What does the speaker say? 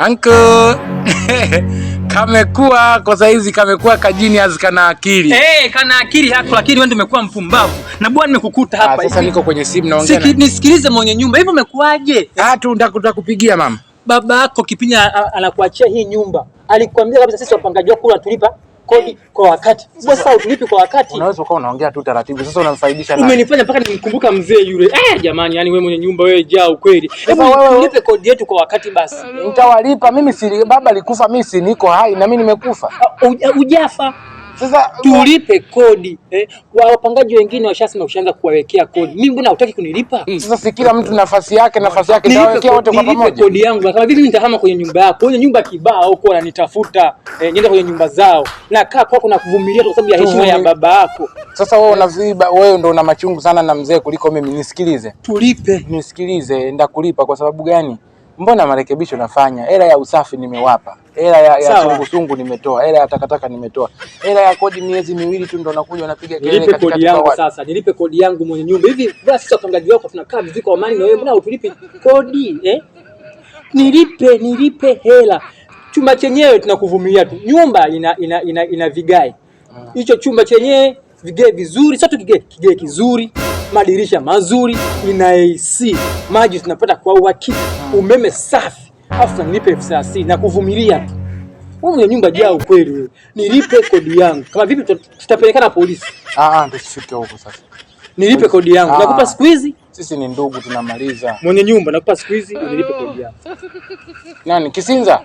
Uncle kamekuwa kwa saizi, kamekuwa kajinias, kana akili. Kana akili yako, lakini wewe ndio umekuwa mpumbavu. Na bwana nimekukuta hapa hivi. Sasa niko kwenye simu naongea. Nisikilize mwenye nyumba. Hivi umekuaje? Tu nitakupigia mama. Baba yako kipindi anakuachia hii nyumba, alikwambia kabisa sisi wapangaji wako tulipa kodi kwa wakati. Sasa utulipi kwa wakati. Unaweza ukawa unaongea tu taratibu. Sasa unamfaidisha nani? Umenifanya mpaka nimkumbuka mzee yule. Jamani, yani wewe mwenye nyumba wewe jao kweli. Hebu tulipe kodi yetu kwa wakati basi. Nitawalipa mimi, si baba alikufa, mimi si niko hai na mimi nimekufa. Hujafa. Sasa tulipe kodi. Wapangaji wengine washasema ushaanza kuwawekea kodi. Mimi mbona hutaki kunilipa? Sasa si kila mtu nafasi yake nitawekea wote kwa pamoja. Nilipe kodi yangu. Kama mimi nitahama kwenye nyumba yako. Kwenye nyumba kibao huko wananitafuta. Nienda kwenye nyumba zao. Na kaa kwako na kuvumilia kwa sababu ya heshima ya baba yako. Sasa wewe unaviba, wewe ndio una machungu sana na mzee kuliko mimi. Nisikilize. Tulipe. Nisikilize, ndakulipa kwa sababu gani? Mbona marekebisho nafanya? Hela ya usafi nimewapa. Hela ya sungusungu nimetoa. Hela ya takataka nimetoa. Hela ya kodi miezi miwili tu ndo nakuja unapiga kelele katika kodi yangu sasa. Nilipe kodi yangu mwenye nyumba. Hivi basi sisi wapangaji wako tunakaa vizuri kwa amani na wewe mbona utulipi kodi? Nilipe hela. Chumba chenyewe tunakuvumilia tu. Nyumba ina vigae. Hicho chumba chenyewe vigae vizuri, sio tu kigae kizuri, madirisha mazuri, ina AC, maji tunapata kwa uhakika, umeme safi. Afu nilipe 30,000 na kuvumilia tu. Wewe mwenye nyumba jao kweli wewe. Nilipe kodi yangu. Kama vipi tutapelekana polisi? Ndio sifike huko sasa. Nilipe kodi yangu. Nakupa siku hizi. Sisi ni ndugu tunamaliza. Mwenye nyumba nakupa siku hizi, nilipe kodi yangu. Nani? Kisinza?